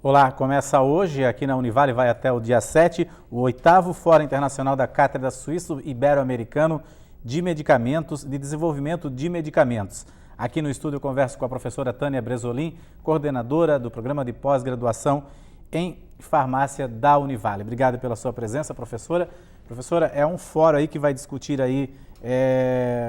Olá, começa hoje aqui na Univale, vai até o dia 7, o 8º Fórum Internacional da Cátedra Suíço-Ibero-Americano de Medicamentos, de Desenvolvimento de Medicamentos. Aqui no estúdio eu converso com a professora Tânia Bresolim, coordenadora do Programa de Pós-Graduação em Farmácia da Univale. Obrigado pela sua presença, professora. Professora, é um fórum aí que vai discutir aí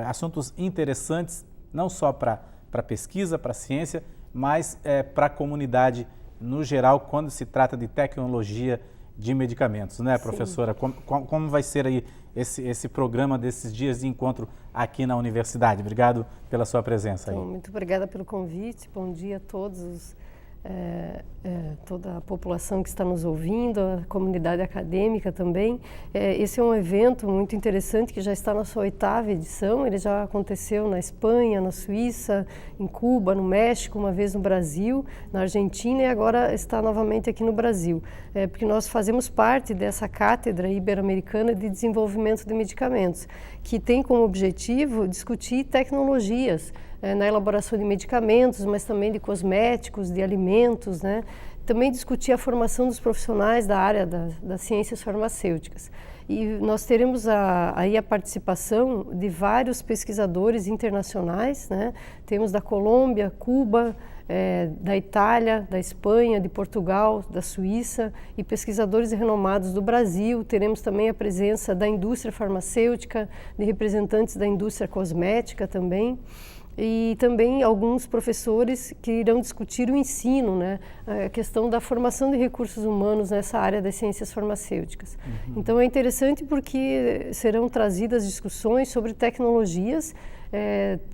assuntos interessantes, não só para pesquisa, para ciência, mas para a comunidade no geral, quando se trata de tecnologia de medicamentos, né, professora? Como vai ser aí esse programa desses dias de encontro aqui na universidade? Obrigado pela sua presença aí. Muito obrigada pelo convite, bom dia a todos, toda a população que está nos ouvindo, a comunidade acadêmica também. Esse é um evento muito interessante que já está na sua 8ª edição, ele já aconteceu na Espanha, na Suíça, em Cuba, no México, uma vez no Brasil, na Argentina e agora está novamente aqui no Brasil, porque nós fazemos parte dessa Cátedra Ibero-Americana de Desenvolvimento de Medicamentos, que tem como objetivo discutir tecnologias na elaboração de medicamentos, mas também de cosméticos, de alimentos, né? Também discutir a formação dos profissionais da área das ciências farmacêuticas. E nós teremos aí a participação de vários pesquisadores internacionais, né? Temos da Colômbia, Cuba, da Itália, da Espanha, de Portugal, da Suíça e pesquisadores renomados do Brasil. Teremos também a presença da indústria farmacêutica, de representantes da indústria cosmética também. E também alguns professores que irão discutir o ensino, né? A questão da formação de recursos humanos nessa área das ciências farmacêuticas. Então é interessante porque serão trazidas discussões sobre tecnologias,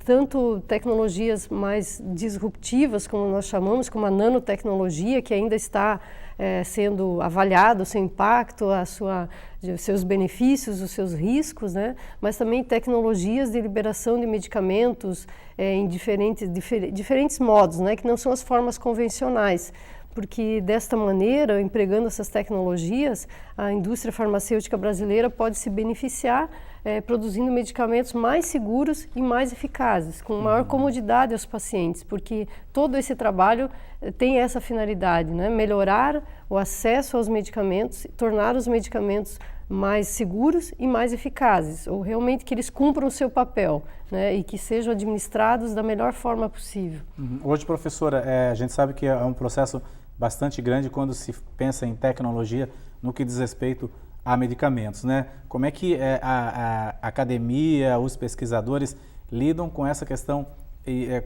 tanto tecnologias mais disruptivas, como nós chamamos, como a nanotecnologia, que ainda está sendo avaliado o seu impacto, os seus benefícios, os seus riscos, né? Mas também tecnologias de liberação de medicamentos em diferentes modos, né? Que não são as formas convencionais, porque desta maneira, empregando essas tecnologias, a indústria farmacêutica brasileira pode se beneficiar produzindo medicamentos mais seguros e mais eficazes, com maior comodidade aos pacientes, porque todo esse trabalho tem essa finalidade, né? Melhorar o acesso aos medicamentos, tornar os medicamentos mais seguros e mais eficazes, ou realmente que eles cumpram o seu papel, né? E que sejam administrados da melhor forma possível. Hoje, professora, a gente sabe que é um processo bastante grande quando se pensa em tecnologia no que diz respeito a medicamentos, né? Como é que a academia, os pesquisadores lidam com essa questão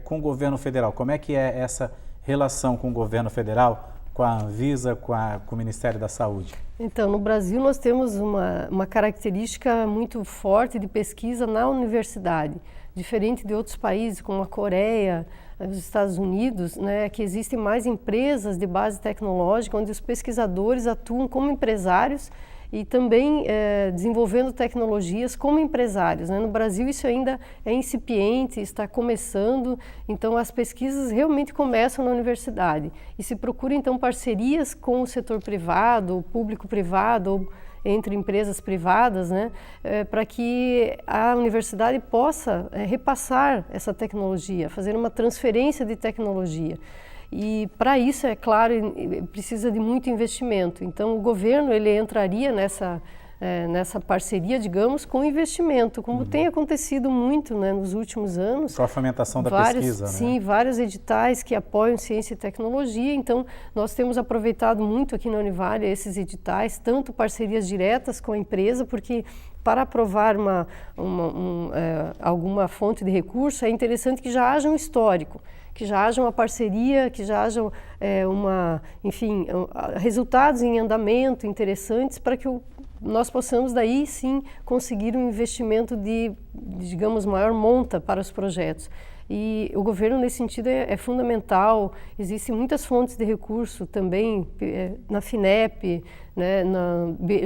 com o governo federal? Como é que é essa relação com o governo federal, com a Anvisa, com o Ministério da Saúde? Então, no Brasil nós temos uma característica muito forte de pesquisa na universidade, diferente de outros países como a Coreia, os Estados Unidos, né, que existem mais empresas de base tecnológica onde os pesquisadores atuam como empresários e também desenvolvendo tecnologias como empresários, né? No Brasil isso ainda é incipiente, está começando, então as pesquisas realmente começam na universidade e se procura então parcerias com o setor privado, o público-privado ou entre empresas privadas, né? Para que a universidade possa repassar essa tecnologia, fazer uma transferência de tecnologia. E para isso, é claro, precisa de muito investimento. Então o governo ele entraria nessa parceria, digamos, com investimento, como tem acontecido muito, né, nos últimos anos. Com a fomentação da pesquisa, né? Sim, vários editais que apoiam ciência e tecnologia. Então nós temos aproveitado muito aqui na Univale esses editais, tanto parcerias diretas com a empresa, porque para aprovar alguma fonte de recurso é interessante que já haja um histórico, que já haja uma parceria, que já haja resultados em andamento interessantes para que nós possamos daí sim conseguir um investimento de, digamos, maior monta para os projetos. E o governo nesse sentido é fundamental, existem muitas fontes de recurso também na FINEP, né,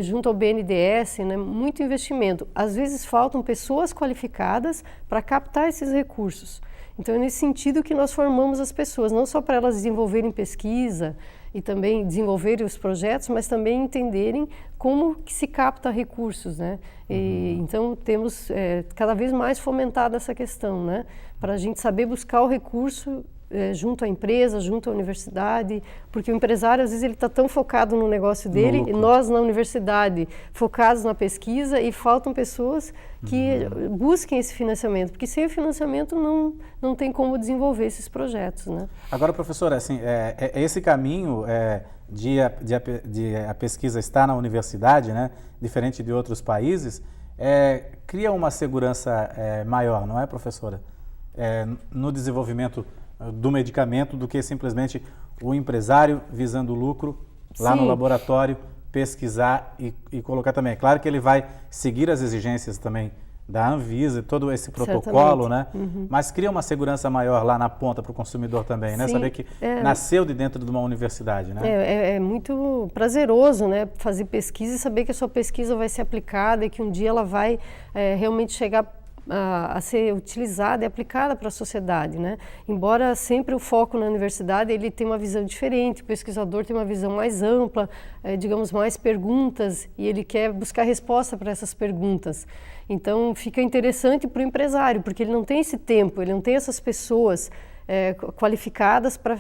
junto ao BNDES, né, muito investimento. Às vezes faltam pessoas qualificadas para captar esses recursos. Então é nesse sentido que nós formamos as pessoas, não só para elas desenvolverem pesquisa e também desenvolverem os projetos, mas também entenderem como que se capta recursos, né? Então temos cada vez mais fomentado essa questão, né? Para a gente saber buscar o recurso junto à empresa, junto à universidade, porque o empresário, às vezes, ele está tão focado no negócio dele, e nós, na universidade, focados na pesquisa, e faltam pessoas que busquem esse financiamento, porque sem o financiamento não tem como desenvolver esses projetos, né? Agora, professora, assim, esse caminho de a pesquisa estar na universidade, né, diferente de outros países, cria uma segurança maior, não é, professora? No desenvolvimento do medicamento, do que simplesmente o empresário visando lucro lá no laboratório, pesquisar e colocar também. É claro que ele vai seguir as exigências também da Anvisa, todo esse protocolo, né? Mas cria uma segurança maior lá na ponta para o consumidor também, né? Saber que nasceu de dentro de uma universidade, né? É muito prazeroso, né? Fazer pesquisa e saber que a sua pesquisa vai ser aplicada e que um dia ela vai realmente chegar a ser utilizada e aplicada para a sociedade, né? Embora sempre o foco na universidade ele tem uma visão diferente, o pesquisador tem uma visão mais ampla, digamos, mais perguntas, e ele quer buscar resposta para essas perguntas. Então fica interessante para o empresário, porque ele não tem esse tempo, ele não tem essas pessoas qualificadas para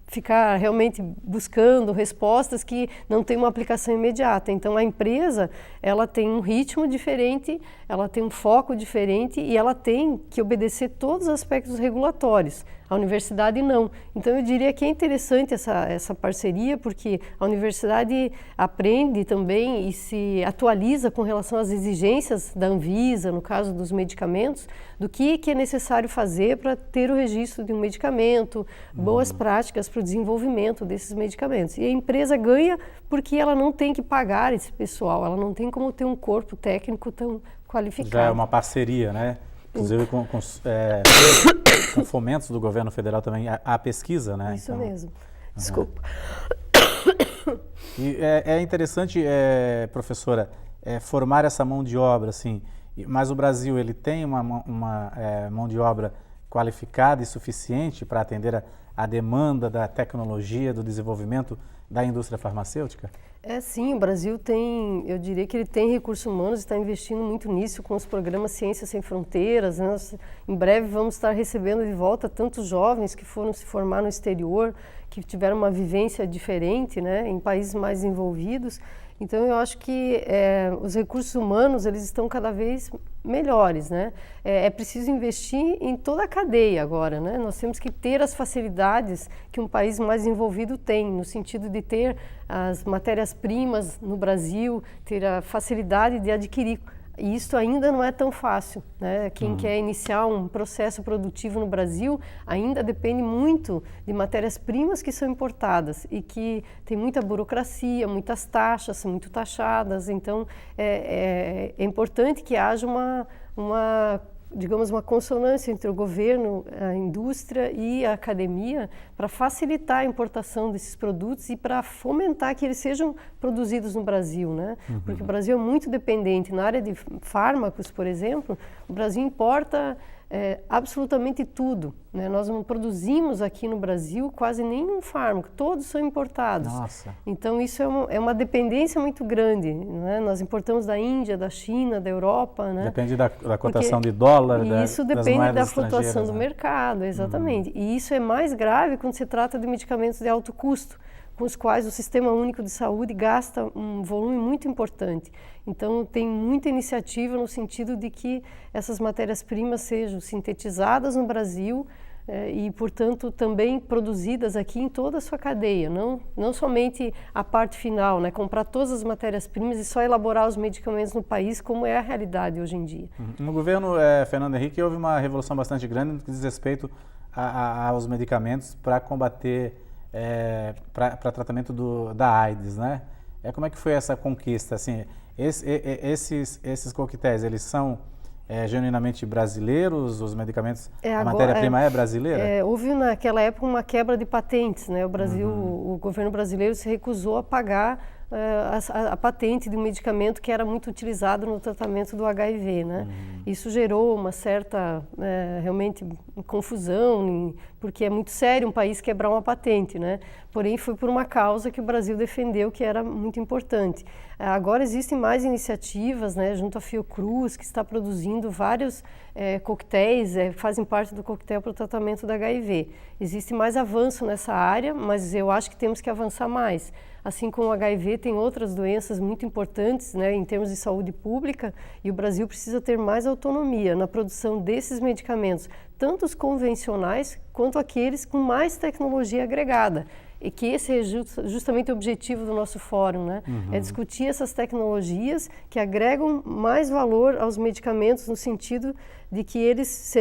ficar realmente buscando respostas que não têm uma aplicação imediata. Então a empresa, ela tem um ritmo diferente, ela tem um foco diferente e ela tem que obedecer todos os aspectos regulatórios. A universidade não. Então eu diria que é interessante essa parceria, porque a universidade aprende também e se atualiza com relação às exigências da Anvisa, no caso dos medicamentos, do que é necessário fazer para ter o registro de um medicamento, boas práticas para o desenvolvimento desses medicamentos. E a empresa ganha porque ela não tem que pagar esse pessoal, ela não tem como ter um corpo técnico tão qualificado. Já é uma parceria, né? Inclusive com fomentos do governo federal também à pesquisa, né? Isso então, mesmo. Desculpa. E é interessante, professora, formar essa mão de obra, assim, mas o Brasil ele tem uma mão de obra qualificada e suficiente para atender a demanda da tecnologia, do desenvolvimento da indústria farmacêutica? Sim, o Brasil tem, eu diria que ele tem recursos humanos, está investindo muito nisso com os programas Ciência Sem Fronteiras, né? Nós, em breve vamos estar recebendo de volta tantos jovens que foram se formar no exterior, que tiveram uma vivência diferente, né, em países mais envolvidos. Então eu acho que os recursos humanos eles estão cada vez melhores, né? É preciso investir em toda a cadeia agora, né? Nós temos que ter as facilidades que um país mais envolvido tem, no sentido de ter as matérias-primas no Brasil, ter a facilidade de adquirir. E isso ainda não é tão fácil, né? Quem quer iniciar um processo produtivo no Brasil ainda depende muito de matérias-primas que são importadas e que tem muita burocracia, muitas taxas, são muito taxadas. Então, é importante que haja digamos, uma consonância entre o governo, a indústria e a academia para facilitar a importação desses produtos e para fomentar que eles sejam produzidos no Brasil, né? Porque o Brasil é muito dependente. Na área de fármacos, por exemplo, o Brasil importa absolutamente tudo, né? Nós não produzimos aqui no Brasil quase nenhum fármaco, todos são importados. Nossa. Então isso é uma dependência muito grande, né? Nós importamos da Índia, da China, da Europa, né? Depende da cotação de dólar, isso depende da flutuação do mercado, exatamente. E isso é mais grave quando se trata de medicamentos de alto custo, com os quais o Sistema Único de Saúde gasta um volume muito importante. Então, tem muita iniciativa no sentido de que essas matérias-primas sejam sintetizadas no Brasil e, portanto, também produzidas aqui em toda a sua cadeia, não somente a parte final, né? Comprar todas as matérias-primas e só elaborar os medicamentos no país, como é a realidade hoje em dia. No governo Fernando Henrique houve uma revolução bastante grande no que diz respeito aos medicamentos para combater para tratamento da AIDS, né? Como é que foi essa conquista? Assim, esses coquetéis, eles são genuinamente brasileiros? Os medicamentos, a matéria-prima é brasileira? Houve naquela época uma quebra de patentes, né? O Brasil, o governo brasileiro se recusou a pagar a patente de um medicamento que era muito utilizado no tratamento do HIV, né? Isso gerou uma certa, realmente, confusão, porque é muito sério um país quebrar uma patente, né? Porém, foi por uma causa que o Brasil defendeu que era muito importante. Agora existem mais iniciativas, né, junto à Fiocruz, que está produzindo vários coquetéis, fazem parte do coquetel para o tratamento do HIV. Existe mais avanço nessa área, mas eu acho que temos que avançar mais. Assim como o HIV, tem outras doenças muito importantes, né, em termos de saúde pública, e o Brasil precisa ter mais autonomia na produção desses medicamentos, tanto os convencionais quanto aqueles com mais tecnologia agregada. E que esse é justamente o objetivo do nosso fórum, né? É discutir essas tecnologias que agregam mais valor aos medicamentos no sentido de que eles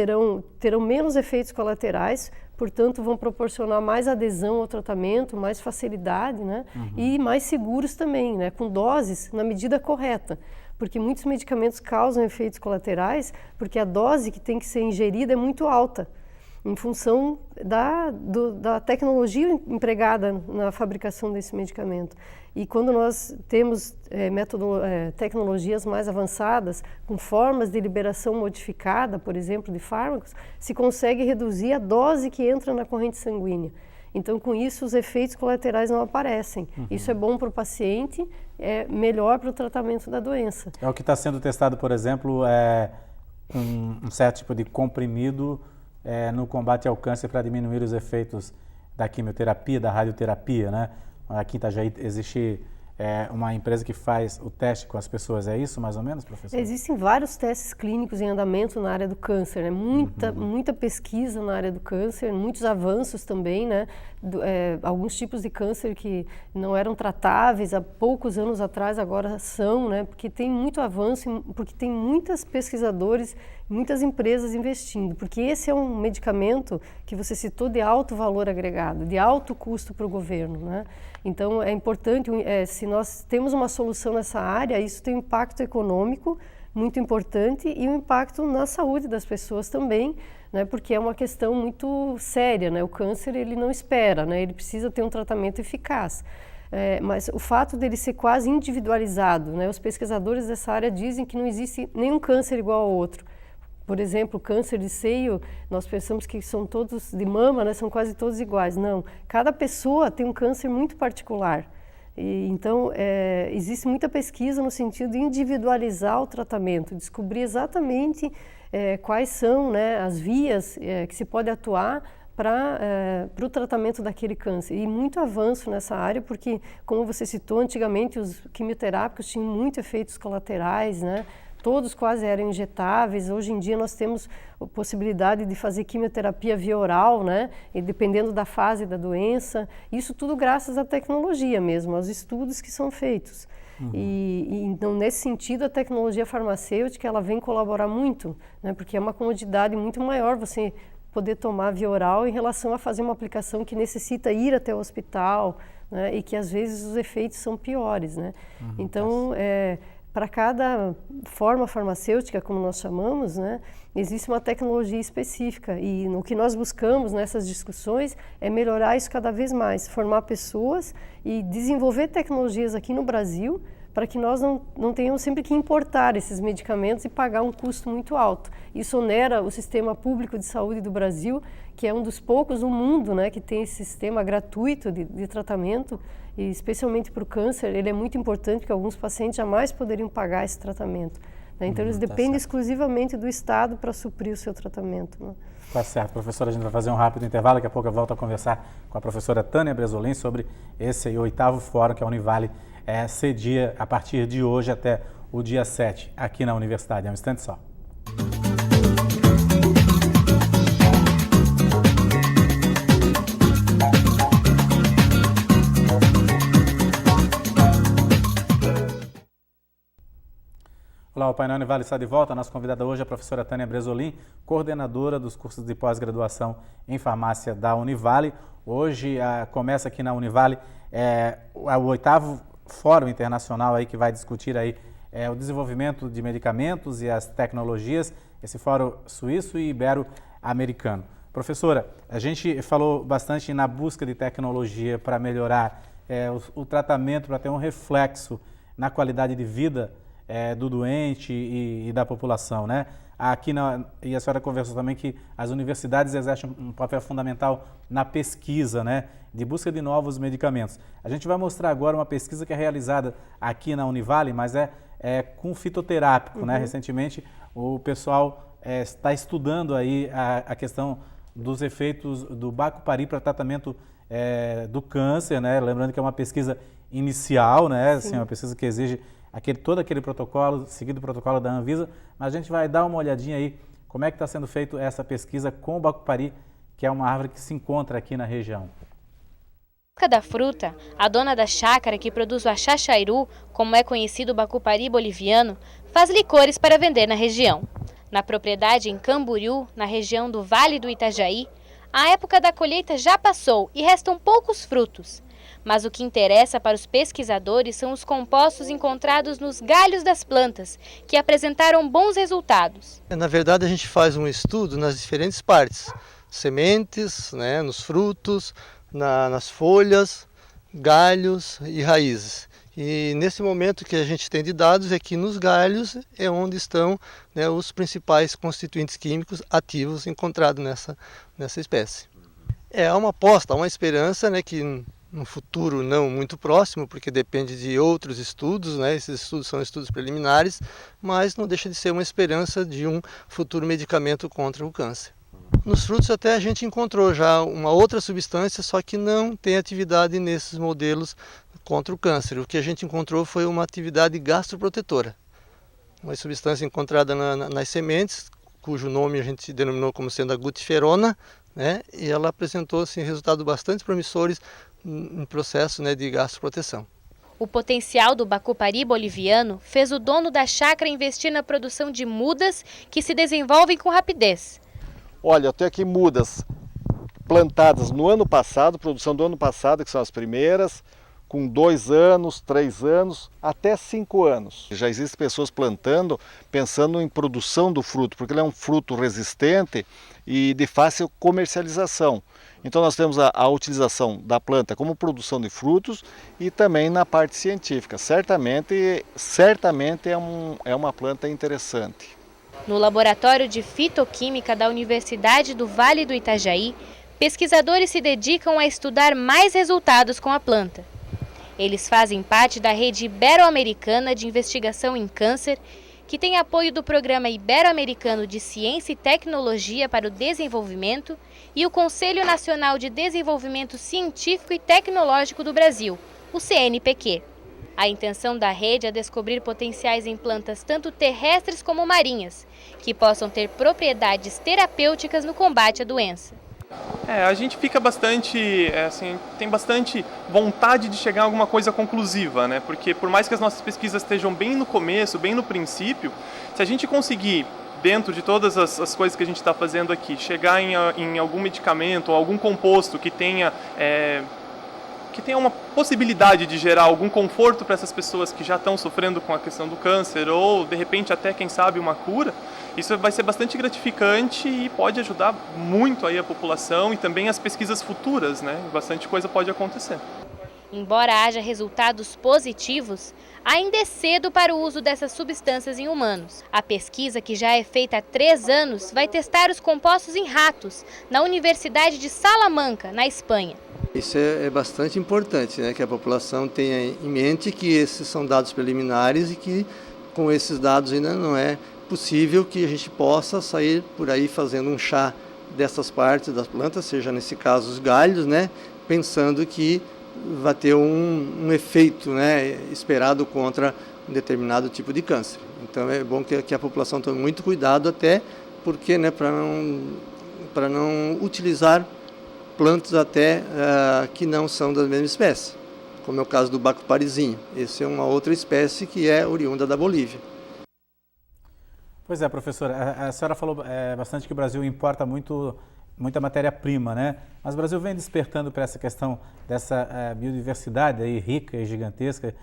terão menos efeitos colaterais, portanto vão proporcionar mais adesão ao tratamento, mais facilidade, né? E mais seguros também, né? Com doses na medida correta. Porque muitos medicamentos causam efeitos colaterais porque a dose que tem que ser ingerida é muito alta, em função da tecnologia empregada na fabricação desse medicamento. E quando nós temos tecnologias mais avançadas, com formas de liberação modificada, por exemplo, de fármacos, se consegue reduzir a dose que entra na corrente sanguínea. Então, com isso, os efeitos colaterais não aparecem. Isso é bom para o paciente, é melhor para o tratamento da doença. É o que está sendo testado, por exemplo, um certo tipo de comprimido no combate ao câncer para diminuir os efeitos da quimioterapia, da radioterapia, né? Aqui em Itajaí existe uma empresa que faz o teste com as pessoas, é isso mais ou menos, professor? Existem vários testes clínicos em andamento na área do câncer, né? Muita pesquisa na área do câncer, muitos avanços também, né? Alguns tipos de câncer que não eram tratáveis há poucos anos atrás, agora são, né? Porque tem muito avanço, porque tem muitos pesquisadores, muitas empresas investindo, porque esse é um medicamento que você citou de alto valor agregado, de alto custo para o governo, né? Então, é importante, se nós temos uma solução nessa área, isso tem um impacto econômico muito importante e um impacto na saúde das pessoas também, né, porque é uma questão muito séria, né? O câncer, ele não espera, né? Ele precisa ter um tratamento eficaz. Mas o fato dele ser quase individualizado, né? Os pesquisadores dessa área dizem que não existe nenhum câncer igual ao outro. Por exemplo, o câncer de seio, nós pensamos que são todos de mama, né? São quase todos iguais. Não, cada pessoa tem um câncer muito particular. Então, existe muita pesquisa no sentido de individualizar o tratamento, descobrir exatamente quais são, né, as vias que se pode atuar para o tratamento daquele câncer. E muito avanço nessa área, porque, como você citou, antigamente os quimioterápicos tinham muitos efeitos colaterais, né? Todos quase eram injetáveis. Hoje em dia nós temos a possibilidade de fazer quimioterapia via oral, né? E dependendo da fase da doença. Isso tudo graças à tecnologia mesmo, aos estudos que são feitos. Então, nesse sentido, a tecnologia farmacêutica ela vem colaborar muito, né? Porque é uma comodidade muito maior você poder tomar via oral em relação a fazer uma aplicação que necessita ir até o hospital, né? E que às vezes os efeitos são piores, né? Então, para cada forma farmacêutica, como nós chamamos, né, existe uma tecnologia específica e o que nós buscamos nessas discussões é melhorar isso cada vez mais, formar pessoas e desenvolver tecnologias aqui no Brasil para que nós não tenhamos sempre que importar esses medicamentos e pagar um custo muito alto. Isso onera o sistema público de saúde do Brasil, que é um dos poucos no mundo, né, que tem esse sistema gratuito de tratamento, e especialmente para o câncer, ele é muito importante, porque alguns pacientes jamais poderiam pagar esse tratamento, né? Então, eles dependem exclusivamente do Estado para suprir o seu tratamento, né? Tá certo, professora, a gente vai fazer um rápido intervalo, daqui a pouco eu volto a conversar com a professora Tânia Bresolim sobre esse 8º fórum que a Univale cedia a partir de hoje até o dia 7, aqui na Universidade. É um instante só. Olá, o Painel Univale está de volta. A nossa convidada hoje é a professora Tânia Bresolim, coordenadora dos cursos de pós-graduação em farmácia da Univale. Hoje começa aqui na Univale o 8º Fórum Internacional aí que vai discutir aí o desenvolvimento de medicamentos e as tecnologias, esse fórum suíço e ibero-americano. Professora, a gente falou bastante na busca de tecnologia para melhorar o tratamento para ter um reflexo na qualidade de vida do doente e da população, né? E a senhora conversou também que as universidades exercem um papel fundamental na pesquisa, né, de busca de novos medicamentos. A gente vai mostrar agora uma pesquisa que é realizada aqui na Univale, mas é com fitoterápico, né? Recentemente o pessoal está estudando aí a questão dos efeitos do Bacupari para tratamento do câncer, né? Lembrando que é uma pesquisa inicial, né? Assim, uma pesquisa que exige todo aquele protocolo, seguido o protocolo da Anvisa, mas a gente vai dar uma olhadinha aí como é que está sendo feita essa pesquisa com o Bacupari, que é uma árvore que se encontra aqui na região. Da fruta, a dona da chácara que produz o axaxairu, como é conhecido o Bacupari boliviano, faz licores para vender na região. Na propriedade em Camboriú, na região do Vale do Itajaí, a época da colheita já passou e restam poucos frutos. Mas o que interessa para os pesquisadores são os compostos encontrados nos galhos das plantas, que apresentaram bons resultados. Na verdade, a gente faz um estudo nas diferentes partes, sementes, né, nos frutos, nas folhas, galhos e raízes. E nesse momento que a gente tem de dados é que nos galhos é onde estão, né, os principais constituintes químicos ativos encontrados nessa espécie. É uma aposta, uma esperança, né, que no futuro não muito próximo, porque depende de outros estudos, né? Esses estudos são estudos preliminares, mas não deixa de ser uma esperança de um futuro medicamento contra o câncer. Nos frutos até a gente encontrou já uma outra substância, só que não tem atividade nesses modelos contra o câncer. O que a gente encontrou foi uma atividade gastroprotetora, uma substância encontrada nas sementes, cujo nome a gente denominou como sendo a gutiferona, né? E ela apresentou assim, resultados bastante promissores em processo, né, de gastroproteção. O potencial do Bacupari boliviano fez o dono da chácara investir na produção de mudas que se desenvolvem com rapidez. Olha, eu tenho aqui mudas plantadas no ano passado, produção do ano passado, que são as primeiras, com 2 anos, 3 anos, até 5 anos. Já existem pessoas plantando, pensando em produção do fruto, porque ele é um fruto resistente e de fácil comercialização. Então nós temos a utilização da planta como produção de frutos e também na parte científica. Certamente é uma planta interessante. No Laboratório de Fitoquímica da Universidade do Vale do Itajaí, pesquisadores se dedicam a estudar mais resultados com a planta. Eles fazem parte da rede ibero-americana de investigação em câncer, que tem apoio do Programa Ibero-Americano de Ciência e Tecnologia para o Desenvolvimento e o Conselho Nacional de Desenvolvimento Científico e Tecnológico do Brasil, o CNPq. A intenção da rede é descobrir potenciais em plantas tanto terrestres como marinhas, que possam ter propriedades terapêuticas no combate à doença. A gente fica tem bastante vontade de chegar a alguma coisa conclusiva, né? Porque por mais que as nossas pesquisas estejam bem no começo, bem no princípio, se a gente conseguir, dentro de todas as coisas que a gente está fazendo aqui, chegar em algum medicamento ou algum composto que tenha uma possibilidade de gerar algum conforto para essas pessoas que já estão sofrendo com a questão do câncer ou, de repente, até, quem sabe, uma cura, isso vai ser bastante gratificante e pode ajudar muito aí a população e também as pesquisas futuras, né? Bastante coisa pode acontecer. Embora haja resultados positivos, ainda é cedo para o uso dessas substâncias em humanos. A pesquisa, que já é feita há 3 anos, vai testar os compostos em ratos, na Universidade de Salamanca, na Espanha. Isso é bastante importante, né, que a população tenha em mente que esses são dados preliminares e que com esses dados ainda não é possível que a gente possa sair por aí fazendo um chá dessas partes das plantas, seja nesse caso os galhos, né, pensando que vai ter um efeito, né, esperado contra um determinado tipo de câncer. Então é bom que a população tome muito cuidado, até porque, né, para não utilizar plantas até que não são da mesma espécie, como é o caso do bacuparizinho. Essa é uma outra espécie que é oriunda da Bolívia. Pois é, professora, a senhora falou bastante que o Brasil importa muita matéria-prima, né? Mas o Brasil vem despertando para essa questão dessa biodiversidade aí, rica e gigantesca,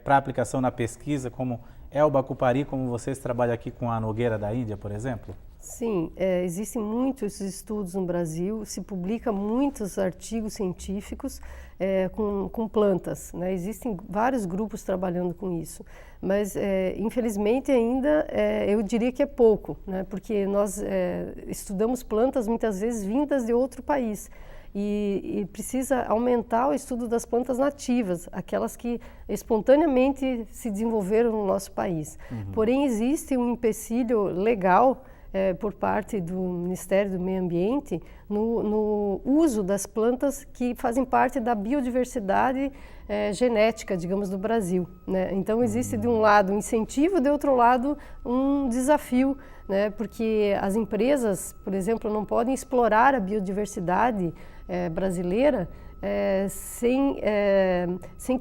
para aplicação na pesquisa, como é o Bacupari, como vocês trabalham aqui com a nogueira da Índia, por exemplo? Sim, existem muitos estudos no Brasil, se publica muitos artigos científicos com plantas, né? Existem vários grupos trabalhando com isso, mas infelizmente ainda eu diria que é pouco, né? Porque nós estudamos plantas muitas vezes vindas de outro país. E precisa aumentar o estudo das plantas nativas, aquelas que espontaneamente se desenvolveram no nosso país. Porém, existe um empecilho legal por parte do Ministério do Meio Ambiente no uso das plantas que fazem parte da biodiversidade genética, digamos, do Brasil, né? Então, existe de um lado um incentivo, de outro lado um desafio, né? Porque as empresas, por exemplo, não podem explorar a biodiversidade brasileira sem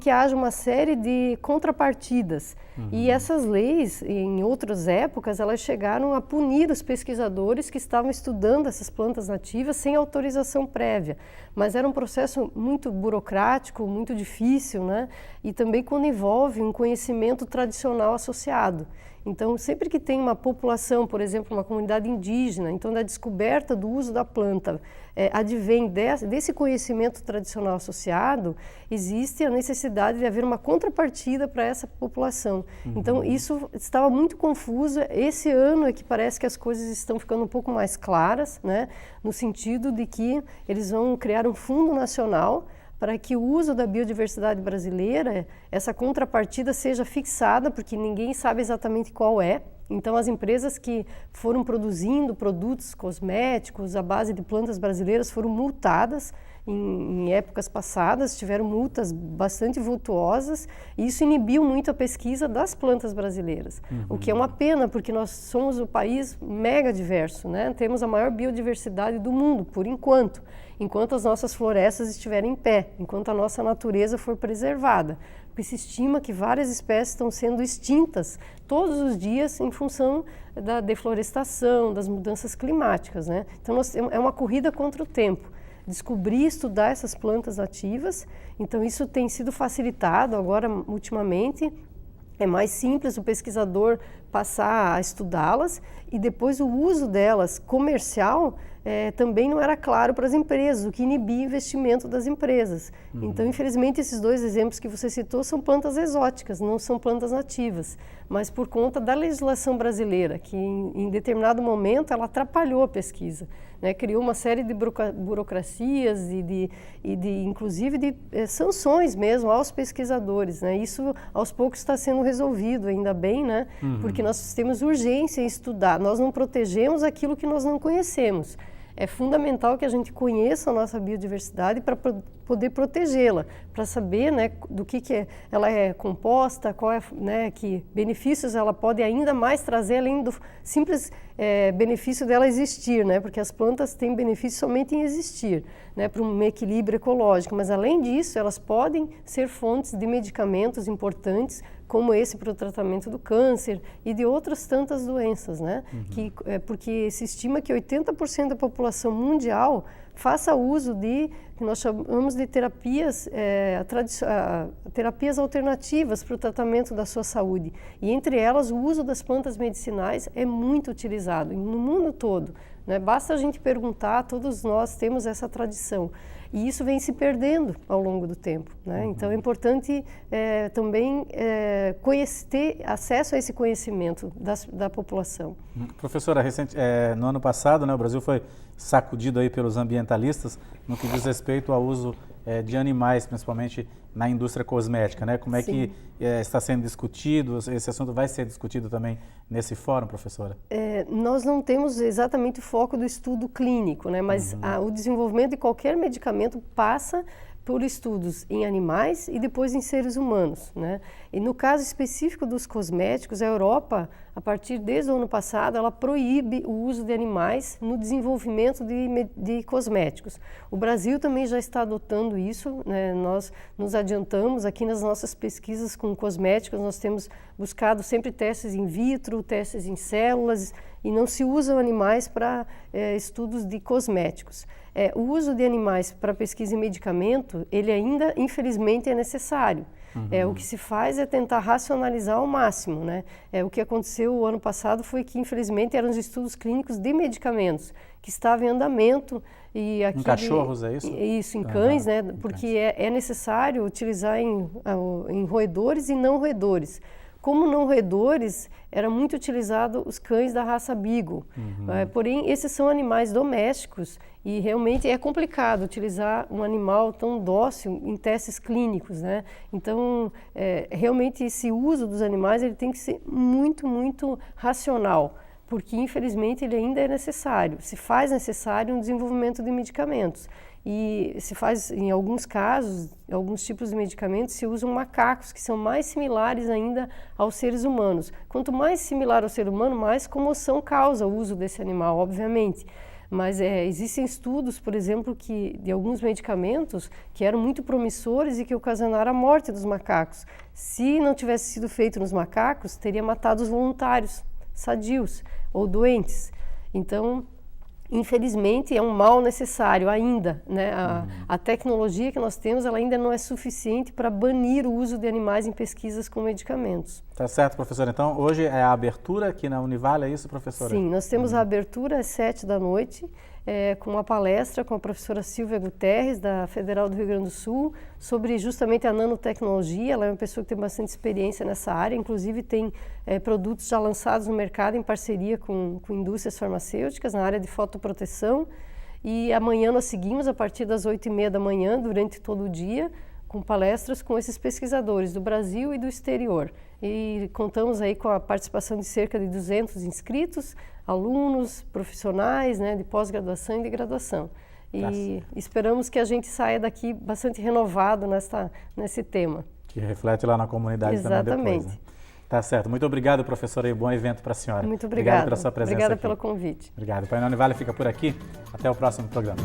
que haja uma série de contrapartidas. E essas leis, em outras épocas, elas chegaram a punir os pesquisadores que estavam estudando essas plantas nativas sem autorização prévia. Mas era um processo muito burocrático, muito difícil, né? E também quando envolve um conhecimento tradicional associado. Então, sempre que tem uma população, por exemplo, uma comunidade indígena, então da descoberta do uso da planta advém desse conhecimento tradicional associado, existe a necessidade de haver uma contrapartida para essa população. Então, isso estava muito confuso. Esse ano é que parece que as coisas estão ficando um pouco mais claras, né? No sentido de que eles vão criar um fundo nacional para que o uso da biodiversidade brasileira, essa contrapartida seja fixada, porque ninguém sabe exatamente qual é. Então, as empresas que foram produzindo produtos cosméticos à base de plantas brasileiras foram multadas em épocas passadas, tiveram multas bastante vultuosas, e isso inibiu muito a pesquisa das plantas brasileiras, o que é uma pena, porque nós somos um país mega diverso, né? Temos a maior biodiversidade do mundo, por enquanto as nossas florestas estiverem em pé, enquanto a nossa natureza for preservada. Porque se estima que várias espécies estão sendo extintas todos os dias em função da deflorestação, das mudanças climáticas, né? Então, é uma corrida contra o tempo. Descobrir e estudar essas plantas nativas, então isso tem sido facilitado agora, ultimamente. É mais simples o pesquisador passar a estudá-las e depois o uso delas comercial também não era claro para as empresas, o que inibia o investimento das empresas. Então, infelizmente, esses dois exemplos que você citou são plantas exóticas, não são plantas nativas, mas por conta da legislação brasileira, que em determinado momento ela atrapalhou a pesquisa, né? Criou uma série de burocracias e inclusive de sanções mesmo aos pesquisadores, né? Isso aos poucos está sendo resolvido, ainda bem, né? Porque nós temos urgência em estudar, nós não protegemos aquilo que nós não conhecemos. É fundamental que a gente conheça a nossa biodiversidade para poder protegê-la, para saber, né, do que ela é composta, que benefícios ela pode ainda mais trazer, além do simples benefício dela existir, né, porque as plantas têm benefício somente em existir, né, para um equilíbrio ecológico, mas além disso elas podem ser fontes de medicamentos importantes, como esse para o tratamento do câncer e de outras tantas doenças, né? Porque se estima que 80% da população mundial faça uso que nós chamamos de terapias alternativas para o tratamento da sua saúde. E entre elas, o uso das plantas medicinais é muito utilizado no mundo todo, né? Basta a gente perguntar, todos nós temos essa tradição. E isso vem se perdendo ao longo do tempo, né? Então, é importante também ter acesso a esse conhecimento da população. Professora, no ano passado, né, o Brasil foi sacudido aí pelos ambientalistas no que diz respeito ao uso de animais, principalmente na indústria cosmética, né? Como é que está sendo discutido? Esse assunto vai ser discutido também nesse fórum, professora? Nós não temos exatamente o foco do estudo clínico, né? Mas o desenvolvimento de qualquer medicamento passa por estudos em animais e depois em seres humanos, né? E no caso específico dos cosméticos, a Europa, desde o ano passado, ela proíbe o uso de animais no desenvolvimento de cosméticos. O Brasil também já está adotando isso, né? Nós nos adiantamos aqui nas nossas pesquisas com cosméticos, nós temos buscado sempre testes in vitro, testes em células, e não se usam animais para estudos de cosméticos. O uso de animais para pesquisa em medicamento, ele ainda, infelizmente, é necessário. O que se faz é tentar racionalizar ao máximo, né? O que aconteceu aconteceu o ano passado foi que, infelizmente, eram os estudos clínicos de medicamentos que estavam em andamento. E em cachorros, é isso? Isso, em cães, né? Porque é necessário utilizar em roedores e não roedores. Como não roedores, era muito utilizado os cães da raça Beagle. Porém, esses são animais domésticos e realmente é complicado utilizar um animal tão dócil em testes clínicos, né? Então, realmente esse uso dos animais ele tem que ser muito, muito racional, porque infelizmente ele ainda é necessário. Se faz necessário um desenvolvimento de medicamentos. E se faz, em alguns casos, alguns tipos de medicamentos, se usam macacos, que são mais similares ainda aos seres humanos. Quanto mais similar ao ser humano, mais comoção causa o uso desse animal, obviamente. Mas existem estudos, por exemplo, de alguns medicamentos que eram muito promissores e que ocasionaram a morte dos macacos. Se não tivesse sido feito nos macacos, teria matado os voluntários, sadios ou doentes. Então, infelizmente, é um mal necessário ainda, né? A tecnologia que nós temos, ela ainda não é suficiente para banir o uso de animais em pesquisas com medicamentos. Tá certo, professora. Então, hoje é a abertura aqui na Univale, é isso, professora? Sim, nós temos a abertura às 19h, com uma palestra com a professora Silvia Guterres, da Federal do Rio Grande do Sul, sobre justamente a nanotecnologia. Ela é uma pessoa que tem bastante experiência nessa área, inclusive tem produtos já lançados no mercado em parceria com indústrias farmacêuticas na área de fotoproteção. E amanhã nós seguimos a partir das 8h30 da manhã, durante todo o dia, com palestras com esses pesquisadores do Brasil e do exterior. E contamos aí com a participação de cerca de 200 inscritos, alunos, profissionais, né, de pós-graduação e de graduação. E esperamos que a gente saia daqui bastante renovado nesse tema. Que reflete lá na comunidade também depois. Exatamente. Tá certo. Muito obrigado, professora, e bom evento para a senhora. Muito obrigada. Obrigado pela sua presença Obrigada aqui. pelo convite. Obrigado. O Painel Univale fica por aqui. Até o próximo programa.